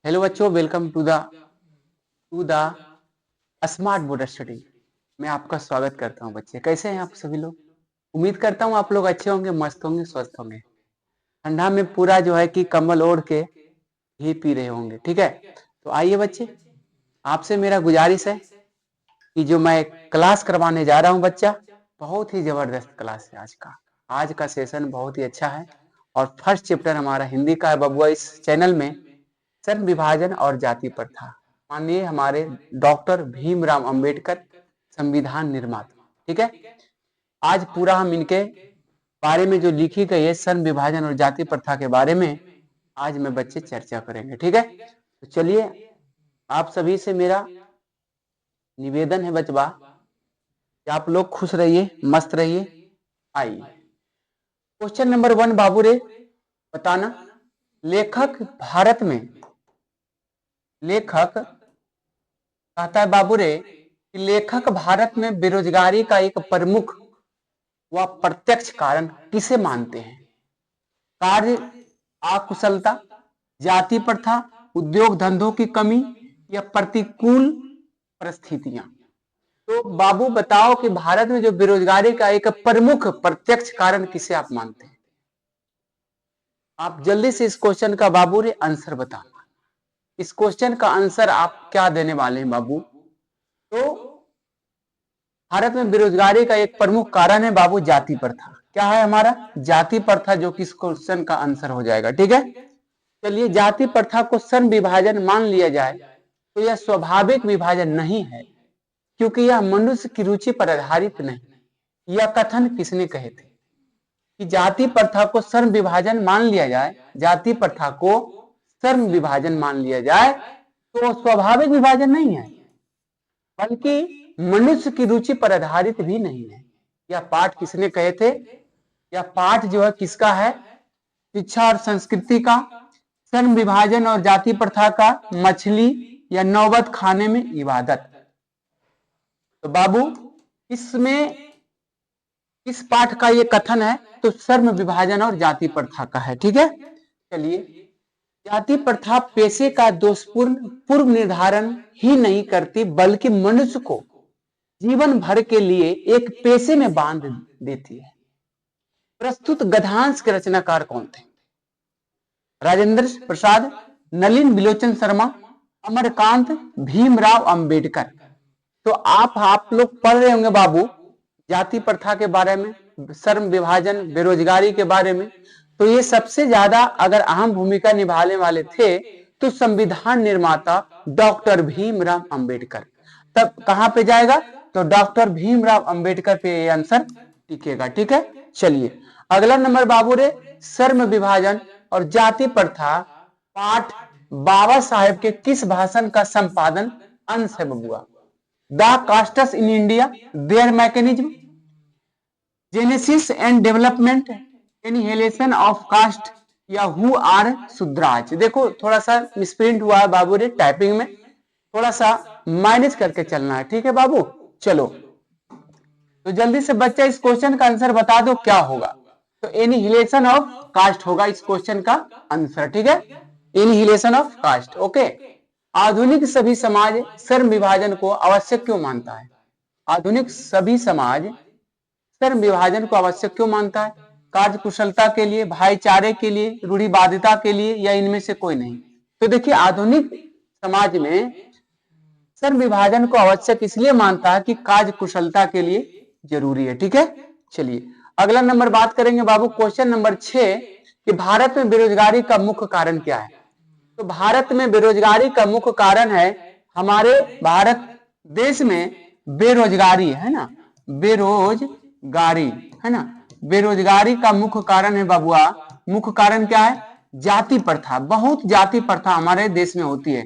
Hello बच्चों, welcome to the smart board study. मैं आपका स्वागत करता हूं। बच्चे कैसे हैं आप सभी लोग? उम्मीद करता हूं आप लोग अच्छे होंगे, मस्त होंगे, स्वस्थ होंगे। ठंडा में पूरा जो है कि कंबल ओढ़ के ही पी रहे होंगे। ठीक है, तो आइए बच्चे, आपसे मेरा गुजारिश है कि जो मैं क्लास करवाने जा रहा हूं बच्चा, बहुत ही जबरदस्त क्लास है आज का सेशन बहुत ही अच्छा है। और फर्स्ट चैप्टर हमारा हिंदी का है बबुआ। इस चैनल में सर्ण विभाजन और जाति प्रथा, माननीय हमारे डॉक्टर भीमराव अंबेडकर, संविधान निर्माता। ठीक है, आज पूरा हम इनके बारे में जो लिखी गई है सर्ण विभाजन और जाति प्रथा के बारे में आज मैं बच्चे चर्चा करेंगे। ठीक है, तो चलिए, आप सभी से मेरा निवेदन है बचवा कि आप लोग खुश रहिए, मस्त रहिए। आइए क्वेश्चन नंबर 1 बाबू रे, बताना। लेखक कहता है बाबू रे कि लेखक भारत में बेरोजगारी का एक प्रमुख व प्रत्यक्ष कारण किसे मानते हैं? कार्य अकुशलता, जाति प्रथा, उद्योग धंधों की कमी या प्रतिकूल परिस्थितियां। तो बाबू बताओ कि भारत में जो बेरोजगारी का एक प्रमुख प्रत्यक्ष कारण किसे आप मानते हैं? आप जल्दी से इस क्वेश्चन का बाबू रे आंसर बताना। इस क्वेश्चन का आंसर आप क्या देने वाले हैं बाबू? तो भारत में बेरोजगारी का एक प्रमुख कारण है बाबू जाति प्रथा। क्या है हमारा? जाति प्रथा, जो कि इस क्वेश्चन का आंसर हो जाएगा। ठीक है, चलिए, जाति प्रथा को सर्ण विभाजन मान लिया जाए तो यह स्वाभाविक विभाजन नहीं है, क्योंकि यह मनुष्य की रुचि पर आधारित नहीं। यह कथन किसने कहे थे कि जाति प्रथा को सर्ण विभाजन मान लिया जाए? जाति प्रथा को सर्ण विभाजन मान लिया जाए तो स्वाभाविक विभाजन नहीं है, बल्कि मनुष्य की रुचि पर आधारित भी नहीं है। यह पाठ किसने कहे थे? यह पाठ जो है किसका है? शिक्षा और संस्कृति का। सर्ण विभाजन और जाति प्रथा का मछली या नौबत खाने में इबादत। तो बाबू, इसमें इस पाठ का ये कथन है तो सर्ण विभाजन और जाति प्रथा का है। ठीक है, चलिए, जाति प्रथा पेशे का दोषपूर्ण पूर्व निर्धारण ही नहीं करती, बल्कि मनुष्य को जीवन भर के लिए एक पेशे में बांध देती है। प्रस्तुत गद्यांश के रचनाकार कौन थे? राजेंद्र प्रसाद, नलिन बिलोचन शर्मा, अमरकांत, भीमराव अंबेडकर। तो आप लोग पढ़ रहे होंगे बाबू जाति प्रथा के बारे में, सर्ण विभाजन, बेरोजगारी के बारे में। तो ये सबसे ज्यादा अगर अहम भूमिका निभाने वाले थे तो संविधान निर्माता डॉक्टर भीमराव अंबेडकर। तब कहां पे जाएगा? तो डॉक्टर भीमराव अंबेडकर पे ये आंसर टिकेगा। ठीक है, चलिए अगला नंबर बाबू रे, सर्ण विभाजन और जाति प्रथा पाठ बाबा साहेब के किस भाषण का संपादन अंश है बबुआ? The castes in India, their mechanism, genesis and development, annihilation of caste या हु आर शूद्राज। देखो थोड़ा सा मिसप्रिंट हुआ है बाबू रे, टाइपिंग में थोड़ा सा मैनेज करके चलना है। ठीक है बाबू, चलो तो जल्दी से बच्चा इस क्वेश्चन का आंसर बता दो क्या होगा? तो एनिहिलेशन ऑफ कास्ट होगा इस क्वेश्चन का आंसर। ठीक है, एनिहिलेशन ऑफ कास्ट। ओके, आधुनिक सभी समाज सर्ण विभाजन को आवश्यक क्यों मानता है? आधुनिक सभी समाज सर्ण विभाजन को आवश्यक क्यों मानता है? कार्य कुशलता के लिए, भाईचारे के लिए, रूढ़िवादिता के लिए, या इनमें से कोई नहीं? तो देखिए, आधुनिक समाज में सर्ण विभाजन को आवश्यक इसलिए मानता है कि कार्य कुशलता के लिए जरूरी है। ठीक है, चलिए अगला नंबर बात करेंगे बाबू, क्वेश्चन नंबर 6 कि भारत में बेरोजगारी का मुख्य कारण क्या है? तो भारत में बेरोजगारी का मुख्य कारण है, हमारे भारत देश में बेरोजगारी है ना, बेरोजगारी है ना, बेरोजगारी का मुख्य कारण है बबुआ। मुख्य कारण क्या है? जाति प्रथा। बहुत जाति प्रथा हमारे देश में होती है।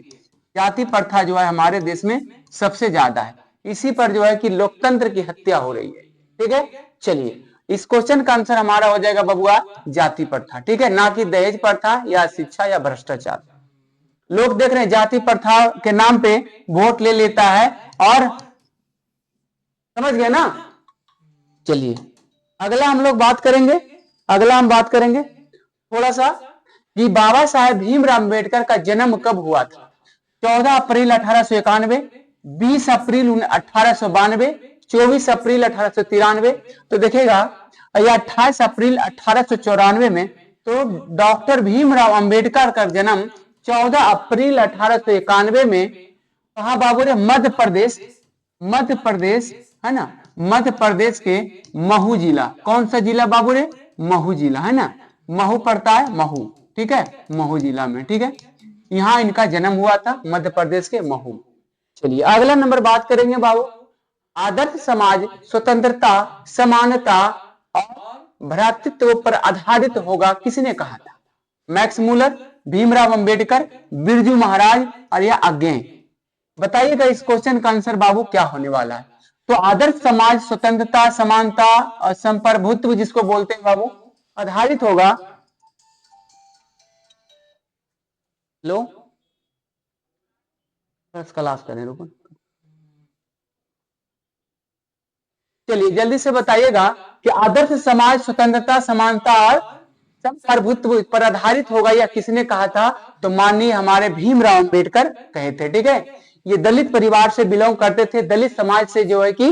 जाति प्रथा जो है हमारे देश में सबसे ज्यादा है। इसी पर जो है कि लोकतंत्र की हत्या हो रही है। ठीक है, चलिए इस क्वेश्चन का आंसर हमारा हो जाएगा बबुआ जाति प्रथा। ठीक है, ना कि दहेज प्रथा या शिक्षा या भ्रष्टाचार। लोग देख रहे हैं जाति प्रथा के नाम पे वोट ले लेता है, और समझ गए ना। चलिए अगला हम लोग बात करेंगे, अगला हम बात करेंगे थोड़ा सा कि बाबा साहेब भीमराव अम्बेडकर का जन्म कब हुआ था? 14 अप्रैल 1891, 20 अप्रैल 1892, 24 अप्रैल 1893। तो देखिएगा यह 28 अप्रैल 1894 में। तो डॉक्टर भीमराव अंबेडकर का जन्म 14 अप्रैल 1891 में कहा बाबू रे? मध्य प्रदेश, मध्य प्रदेश है ना, मध्य प्रदेश के महू जिला। कौन सा जिला बाबू रे? महू जिला है ना, महू पड़ता है, महू, ठीक है, महू जिला में, ठीक है, यहां इनका जन्म हुआ था, मध्य प्रदेश के महू। चलिए अगला नंबर बात करेंगे बाबू, आदर्श समाज स्वतंत्रता, समानता और भ्रातृत्व पर आधारित होगा, किसने कहा था? मैक्स मूलर, भीमराव अंबेडकर, बिरजू महाराज और या अज्ञे? बताइएगा इस क्वेश्चन का आंसर बाबू क्या होने वाला है। तो आदर्श समाज स्वतंत्रता, समानता और संप्रभुत्व जिसको बोलते हैं बाबू, आधारित होगा। लो क्लास करें, रुको, चलिए जल्दी से बताइएगा कि आदर्श समाज स्वतंत्रता, समानता और संप्रभुत्व पर आधारित होगा या किसने कहा था? तो माननीय हमारे भीमराव अंबेडकर कहे थे, ठीक है। ये दलित परिवार से बिलोंग करते थे, दलित समाज से जो है कि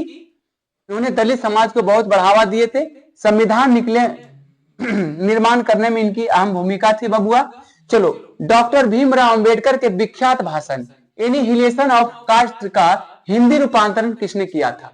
उन्होंने दलित समाज को बहुत बढ़ावा दिए थे। संविधान निकले निर्माण करने में इनकी अहम भूमिका थी बबुआ। चलो, डॉक्टर भीमराव अंबेडकर के विख्यात भाषण एनिहिलेशन ऑफ कास्ट का हिंदी रूपांतरण किसने किया था?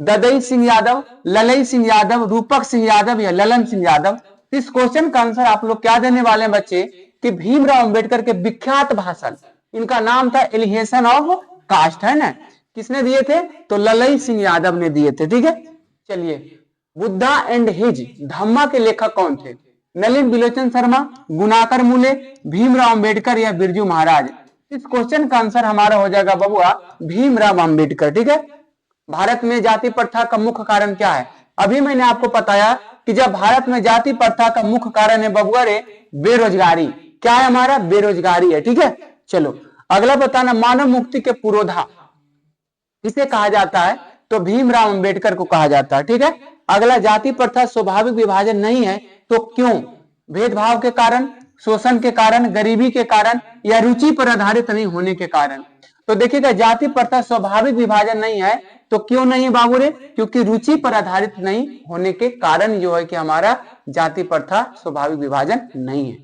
ददई सिंह यादव, ललई सिंह यादव, रूपक सिंह यादव या ललन सिंह यादव? इस क्वेश्चन का आंसर आप लोग क्या देने वाले हैं बच्चे कि भीमराव अंबेडकर के विख्यात भाषण, इनका नाम था एलिहेशन ऑफ कास्ट, है ना, किसने दिए थे? तो ललई सिंह यादव ने दिए थे, ठीक है। चलिए, बुद्धा एंड हिज धम्मा के लेखक कौन थे? नलिन बिलोचन शर्मा, गुणाकर मूले, भीमराव अंबेडकर या बिरजू महाराज? इस क्वेश्चन का आंसर हमारा हो जाएगा बबुआ भीमराव अंबेडकर, ठीक है। भारत में जाति प्रथा का मुख्य कारण क्या है? अभी मैंने आपको बताया कि जब भारत में जाति प्रथा का मुख्य कारण है बबुआ रे बेरोजगारी। क्या है हमारा? बेरोजगारी है, ठीक है। चलो अगला बताना, मानव मुक्ति के पुरोधा किसे कहा जाता है? तो भीमराव अंबेडकर को कहा जाता है, ठीक है। अगला, जाति प्रथा स्वाभाविक विभाजन नहीं है तो क्यों? भेदभाव के कारण, शोषण के कारण, गरीबी के कारण या रुचि पर आधारित नहीं होने के कारण? तो देखिएगा, जाति प्रथा स्वाभाविक विभाजन नहीं है तो क्यों नहीं है बाबू रे? क्योंकि रुचि पर आधारित नहीं होने के कारण जो है कि हमारा जाति प्रथा स्वाभाविक विभाजन नहीं है।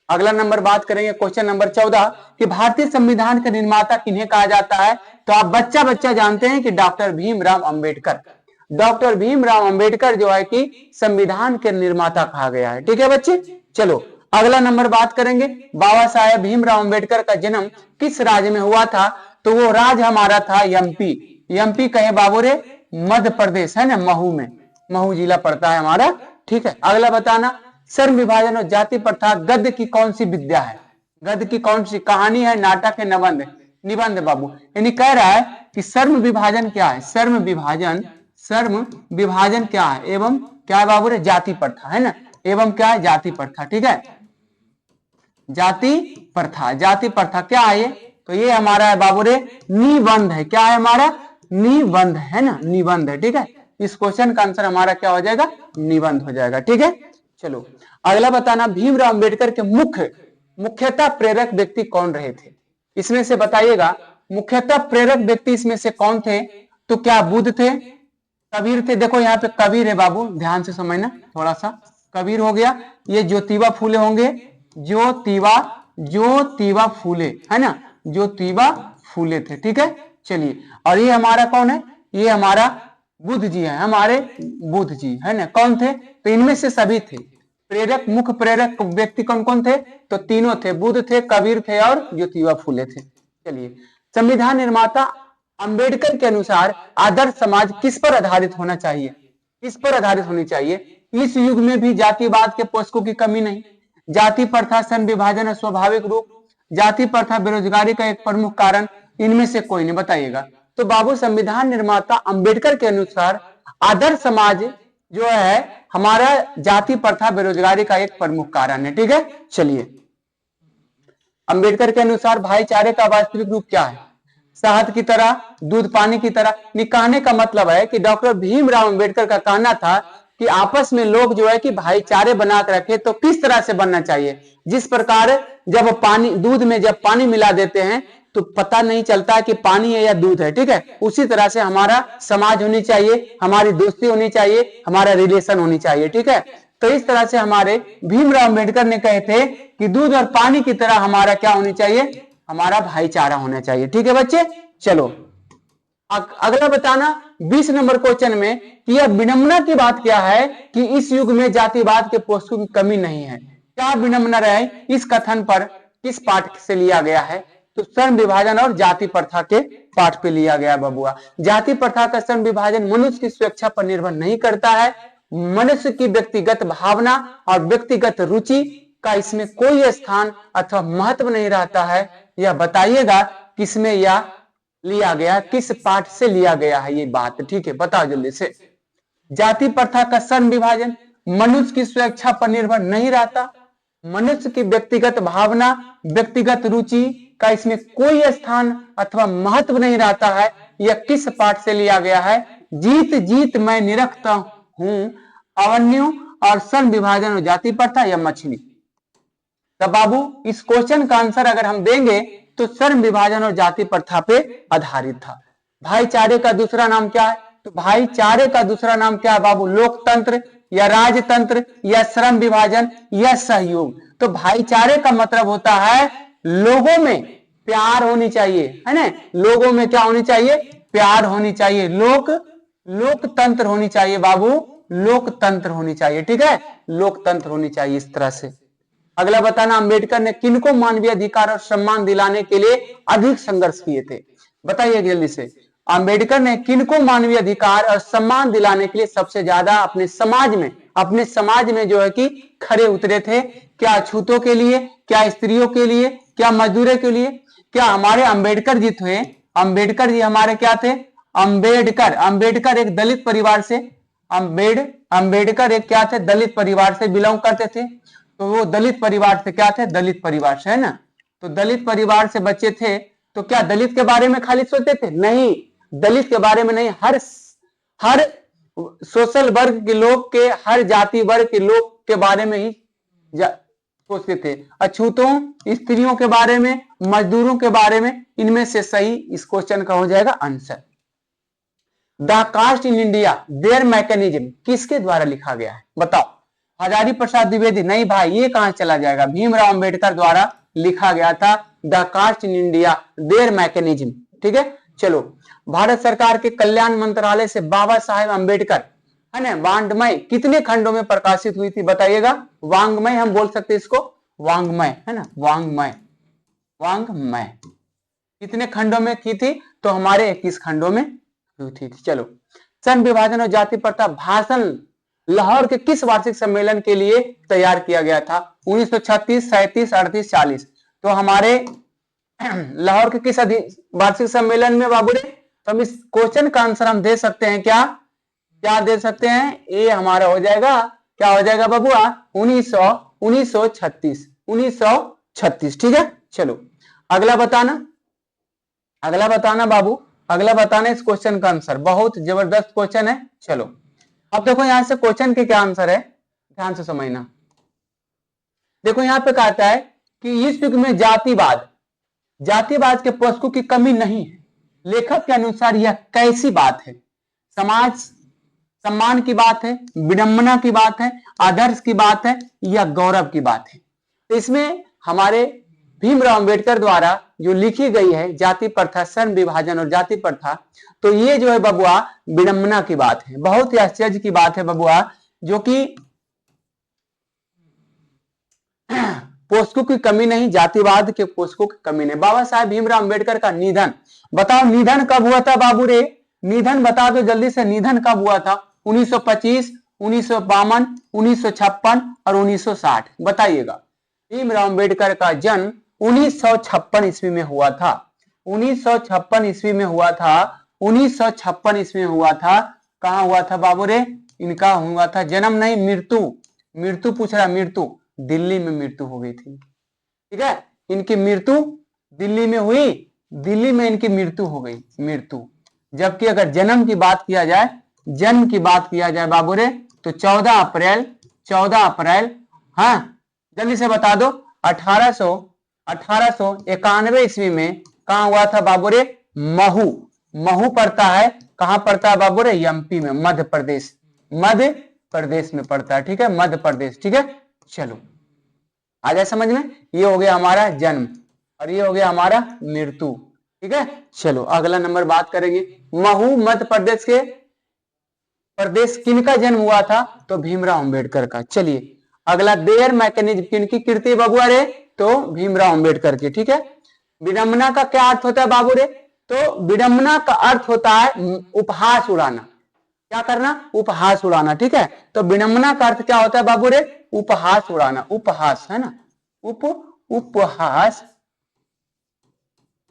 अगला नंबर बात करेंगे, क्वेश्चन नंबर 14 कि भारतीय संविधान के निर्माता किन्हें कहा जाता है? तो आप बच्चा जानते हैं कि डॉक्टर भीमराव अंबेडकर। डॉक्टर भीमराव अंबेडकर जो है कि संविधान के निर्माता कहा गया है, ठीक है बच्चे। चलो अगला नंबर बात करेंगे, बाबा साहेब भीमराव अंबेडकर का जन्म किस राज्य में हुआ था? तो वो राज्य हमारा था एमपी। एमपी कहे बाबू रे मध्य प्रदेश, है ना, महू में, महू जिला पड़ता है हमारा, ठीक है। अगला बताना, श्रम विभाजन और जाति प्रथा गद्य की कौन सी विद्या है? गद्य की कौन सी कहानी है, नाटक है, निबंध? निबंध बाबू। यानी कह रहा है कि श्रम विभाजन क्या है? श्रम विभाजन क्या है एवं क्या है बाबू रे? जाति प्रथा, है ना, एवं क्या है? जाति प्रथा, ठीक है। जाति प्रथा क्या है ये? तो ये हमारा है बाबू रे निबंध है। क्या है हमारा? निबंध, है ना, निबंध है, ठीक है। इस क्वेश्चन का आंसर हमारा क्या हो जाएगा? निबंध हो जाएगा, ठीक है। चलो अगला बताना, भीमराव अंबेडकर के मुख्यतः प्रेरक व्यक्ति कौन रहे थे? इसमें से बताइएगा, मुख्यतः प्रेरक व्यक्ति इसमें से कौन थे? तो क्या बुद्ध थे, कबीर थे? देखो यहाँ पे कबीर है बाबू, ध्यान से समझना थोड़ा सा, कबीर हो गया। ये ज्योतिबा फूले होंगे, ज्योतिबा फूले, है ना, ज्योतिबा फूले थे, ठीक है। चलिए, और ये हमारा कौन है? ये हमारा बुद्ध जी है, हमारे बुद्ध जी, है ना, कौन थे? तो इनमें से सभी थे। प्रेरक, मुख्य प्रेरक व्यक्ति कौन कौन थे? तो तीनों थे, बुद्ध थे, कबीर थे और ज्योतिबा फूले थे। चलिए, संविधान निर्माता अंबेडकर के अनुसार आदर्श समाज किस पर आधारित होना चाहिए? किस पर आधारित होनी चाहिए? इस युग में भी जातिवाद के पोषकों की कमी नहीं। जाति प्रथा, श्रम विभाजन है स्वाभाविक रूप, जाति प्रथा बेरोजगारी का एक प्रमुख कारण, इनमें से कोई नहीं, बताइएगा। तो बाबू, संविधान निर्माता अंबेडकर के अनुसार आदर्श समाज जो है हमारा जाति प्रथा बेरोजगारी का एक प्रमुख कारण है, ठीक है। चलिए, अंबेडकर के अनुसार भाईचारे का वास्तविक रूप क्या है? शहद की तरह, दूध पानी की तरह। कहने का मतलब है कि डॉक्टर भीमराव अंबेडकर का कहना था कि आपस में लोग जो है कि भाईचारे बना कर रखे, तो किस तरह से बनना चाहिए? जिस प्रकार जब पानी, दूध में जब पानी मिला देते हैं तो पता नहीं चलता कि पानी है या दूध है, ठीक है। उसी तरह से हमारा समाज होनी चाहिए, हमारी दोस्ती होनी चाहिए, हमारा रिलेशन होनी चाहिए, ठीक है। तो इस तरह से हमारे भीमराव अंबेडकर ने कहे थे कि दूध और पानी की तरह हमारा क्या होनी चाहिए? हमारा भाईचारा होना चाहिए, ठीक है बच्चे। चलो अगला बताना 20 नंबर क्वेश्चन में कि यह विडंबना की बात क्या है कि इस युग में जातिवाद के पोषकों की कमी नहीं है। क्या विडंबना रहे इस कथन पर किस पाठ से लिया गया है? तो श्रम विभाजन और जाति प्रथा के पाठ पे लिया गया बबुआ। जाति प्रथा का श्रम विभाजन मनुष्य की स्वेच्छा पर निर्भर नहीं करता है, मनुष्य की व्यक्तिगत भावना और व्यक्तिगत रुचि का इसमें कोई स्थान अथवा महत्व नहीं रहता है। यह बताइएगा किसमें यह लिया गया, किस पाठ से लिया गया है ये बात, ठीक है, बताओ जल्दी से। जाति प्रथा का श्रम विभाजन मनुष्य की स्वेच्छा पर निर्भर नहीं रहता, मनुष्य की व्यक्तिगत भावना, व्यक्तिगत रुचि का इसमें कोई स्थान अथवा महत्व नहीं रहता है। यह किस पाठ से लिया गया है? जीत जीत मैं निरखता हूं, अवन्यों और श्रम विभाजन और जाति प्रथा या मछली। तब बाबू इस क्वेश्चन का आंसर अगर हम देंगे तो श्रम विभाजन और जाति प्रथा पे आधारित था। भाईचारे का दूसरा नाम क्या है? तो भाईचारे का दूसरा नाम क्या है बाबू? लोकतंत्र या राजतंत्र या श्रम विभाजन या सहयोग। तो भाईचारे का मतलब होता है लोगों में प्यार होनी चाहिए, है ना। लोगों में क्या होनी चाहिए? प्यार होनी चाहिए। लोकतंत्र होनी चाहिए बाबू, लोकतंत्र होनी चाहिए, ठीक है, लोकतंत्र होनी चाहिए इस तरह से। अगला बताना, अंबेडकर ने किनको मानवीय अधिकार और सम्मान दिलाने के लिए अधिक संघर्ष किए थे? बताइए जल्दी से। अंबेडकर ने किनको मानवीय अधिकार और सम्मान दिलाने के लिए सबसे ज्यादा अपने समाज में जो है कि खड़े उतरे थे? क्या अछूतों के लिए, क्या स्त्रियों के लिए, क्या मजदूरों के लिए? क्या हमारे अंबेडकर जी थे? अंबेडकर जी हमारे क्या थे? अंबेडकर एक दलित परिवार से, अंबेडकर एक क्या थे? दलित परिवार से बिलोंग करते थे। तो वो दलित परिवार से क्या थे? दलित परिवार से, है ना। तो दलित परिवार से बच्चे थे, तो क्या दलित के बारे में खाली सोचते थे? नहीं, दलित के बारे में नहीं, हर सोशल वर्ग के लोग के, हर जाति वर्ग के लोग के बारे में ही सोचते थे। अछूतों, स्त्रियों के बारे में, मजदूरों के बारे में। इनमें से सही इस क्वेश्चन का हो जाएगा answer. The caste in India their mechanism किसके द्वारा लिखा गया है? बताओ। हजारी प्रसाद द्विवेदी? नहीं भाई, ये कहां चला जाएगा? भीमराव अंबेडकर द्वारा लिखा गया था the caste in India their mechanism, ठीक है। चलो, भारत सरकार के कल्याण मंत्रालय से बाबा साहेब अंबेडकर, है ना, वाङ्मय कितने खंडों में प्रकाशित हुई थी? बताइएगा। वाङ्मय हम बोल सकते इसको, वाङ्मय, है ना, वाङ्मय कितने खंडों में की थी? तो हमारे 21 खंडों में हुई थी। चलो, श्रम विभाजन और जाति प्रथा भाषण लाहौर के किस वार्षिक सम्मेलन के लिए तैयार किया गया था? 1936, 37, 38, 40। तो हमारे लाहौर के किस वार्षिक सम्मेलन में बाबू रे? तो हम इस क्वेश्चन का आंसर हम दे सकते हैं क्या दे सकते हैं? ये हमारा हो जाएगा, क्या हो जाएगा बाबुआ? 1936, ठीक है। चलो अगला बताना बाबू, अगला बताना इस क्वेश्चन का आंसर। बहुत जबरदस्त क्वेश्चन है। चलो अब देखो यहां से क्वेश्चन के क्या आंसर है, ध्यान से समझना। देखो यहां पे कहता है कि इस युग में जातिवाद के पोषकों की कमी नहीं है। लेखक के अनुसार यह कैसी बात है? समाज सम्मान की बात है, विडंबना की बात है, आदर्श की बात है, या गौरव की बात है? तो इसमें हमारे भीमराव अंबेडकर द्वारा जो लिखी गई है जाति प्रथा, श्रम विभाजन और जाति प्रथा, तो ये जो है बबुआ विडंबना की बात है। बहुत ही आश्चर्य की बात है बबुआ, जो कि पोषकों की कमी नहीं, जातिवाद के पोषकों की कमी नहीं। बाबा साहेब भीमराव अंबेडकर का निधन, बताओ निधन कब हुआ था बाबू रे? निधन बता दो जल्दी से, निधन कब हुआ था? 1925, 1952, 1956 और 1960, बताइएगा। भीमराव अंबेडकर का जन्म 1956 ईस्वी में हुआ था। 1956 ईस्वी में हुआ था। 1956 ईस्वी में हुआ था। कहां हुआ था बाबू रे? इनका हुआ था जन्म नहीं, मृत्यु पूछ रहा, मृत्यु दिल्ली में मृत्यु हो गई थी, ठीक है। इनकी मृत्यु दिल्ली में हुई, दिल्ली में इनकी मृत्यु हो गई, मृत्यु। जबकि अगर जन्म की बात किया जाए बाबू रे, तो 14 अप्रैल, हाँ जल्दी से बता दो। 1891 ईस्वी में कहा हुआ था बाबू रे? महू। महू पड़ता है, कहां पड़ता है बाबू रे? एमपी में, मध्य प्रदेश, मध्य प्रदेश में पड़ता है। ठीक है, मध्य प्रदेश। ठीक है, चलो आ जाए समझ में। ये हो गया हमारा जन्म और ये हो गया हमारा मृत्यु। ठीक है, चलो अगला नंबर बात करेंगे। महू मध्य प्रदेश के प्रदेश किनका जन्म हुआ था? तो भीमराव अंबेडकर का। चलिए अगला, देयर मैकेनिज्म किनकी कृति बबुआ रे? तो भीमराव अंबेडकर की। ठीक है, विडंबना का क्या अर्थ होता है बाबू रे? तो विडंबना का अर्थ होता है उपहास उड़ाना। क्या करना? उपहास उड़ाना। ठीक है, तो विडंबना का अर्थ क्या होता है बाबू रे? उपहास उड़ाना, उपहास है ना, उपहास,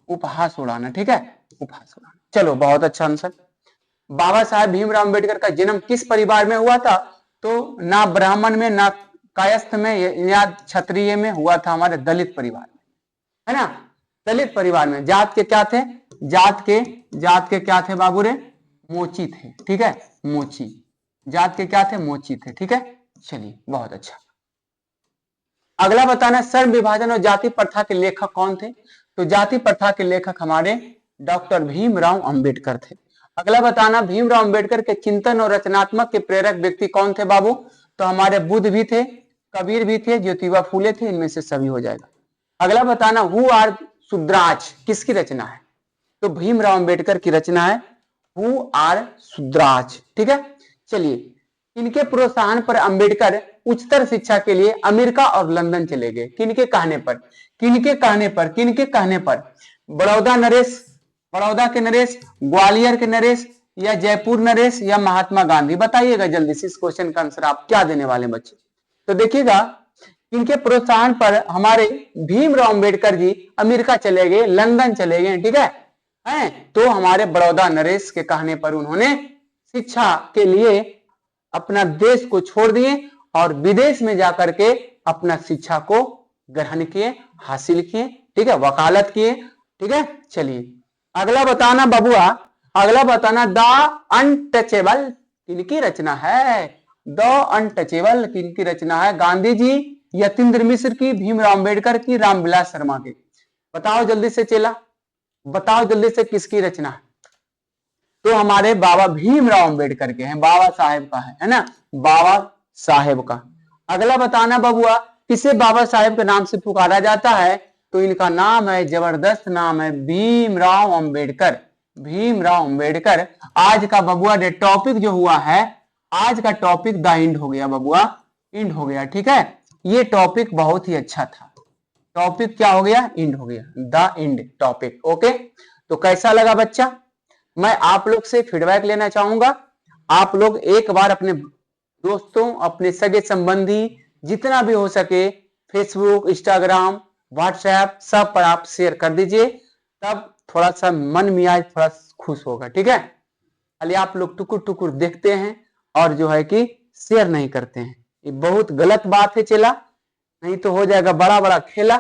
उपहास उड़ाना। ठीक है, उपहास उड़ाना। चलो बहुत अच्छा आंसर। बाबा साहेब भीमराव अंबेडकर का जन्म किस परिवार में हुआ था? तो ना ब्राह्मण में, ना कायस्थ में या क्षत्रिय में हुआ था, हमारे दलित परिवार में, है ना, दलित परिवार में। जात के क्या थे? जात के क्या थे बाबू रे? मोची थे। ठीक है, मोची, जात के क्या थे? मोची थे। ठीक है, चलिए बहुत अच्छा। अगला बताना, श्रम विभाजन और जाति प्रथा के लेखक कौन थे? तो जाति प्रथा के लेखक हमारे डॉक्टर भीमराव अंबेडकर थे। अगला बताना, भीमराव अंबेडकर के चिंतन और रचनात्मक के प्रेरक व्यक्ति कौन थे बाबू? तो हमारे बुद्ध भी थे, कबीर भी थे, ज्योतिबा फूले थे, इनमें से सभी हो जाएगा। अगला बताना, हु आर शूद्राज किसकी रचना है? तो भीमराव अंबेडकर की रचना है हु आर शूद्राज। ठीक है, चलिए इनके प्रोत्साहन पर अंबेडकर उच्चतर शिक्षा के लिए अमेरिका और लंदन चले गए। किनके कहने पर? किनके कहने पर? किनके कहने पर? बड़ौदा नरेश, बड़ौदा के नरेश, ग्वालियर के नरेश, या जयपुर नरेश, या महात्मा गांधी? बताइएगा जल्दी से, इस क्वेश्चन का आंसर आप क्या देने वाले बच्चे? तो देखिएगा, इनके प्रोत्साहन पर हमारे भीमराव अंबेडकर जी अमेरिका चले गए, लंदन चले गए। ठीक है, तो हमारे बड़ौदा नरेश के कहने पर उन्होंने शिक्षा के लिए अपना देश को छोड़ दिए और विदेश में जाकर के अपना शिक्षा को ग्रहण किए, हासिल किए। ठीक है, वकालत किए। ठीक है, चलिए अगला बताना बबुआ, अगला बताना, द अनटचेबल किनकी रचना है? द अनटचेबल किनकी रचना है? गांधी जी, यतीन्द्र मिश्र की, भीमराव अंबेडकर की, रामविलास शर्मा की? बताओ जल्दी से चेला, बताओ जल्दी से किसकी रचना है? तो हमारे बाबा भीमराव अंबेडकर के हैं, बाबा साहेब का है ना, बाबा साहेब का। अगला बताना बबुआ, किसे बाबा साहेब के नाम से पुकारा जाता है? तो इनका नाम है, जबरदस्त नाम है, भीमराव अंबेडकर। भीमराव अंबेडकर। आज का बबुआ ने टॉपिक जो हुआ है, आज का टॉपिक द इंड हो गया बबुआ, इंड हो गया। ठीक है, ये टॉपिक बहुत ही अच्छा था। टॉपिक क्या हो गया? इंड हो गया, द इंड टॉपिक। ओके, तो कैसा लगा बच्चा? मैं आप लोग से फीडबैक लेना चाहूंगा। आप लोग एक बार अपने दोस्तों, अपने सगे संबंधी, जितना भी हो सके, फेसबुक, इंस्टाग्राम, व्हाट्सएप, सब पर आप शेयर कर दीजिए, तब थोड़ा सा मन मियाज थोड़ा खुश होगा। ठीक है, खाली आप लोग टुकुर टुकुर देखते हैं और जो है कि शेयर नहीं करते हैं, ये बहुत गलत बात है चेला, नहीं तो हो जाएगा बड़ा बड़ा खेला।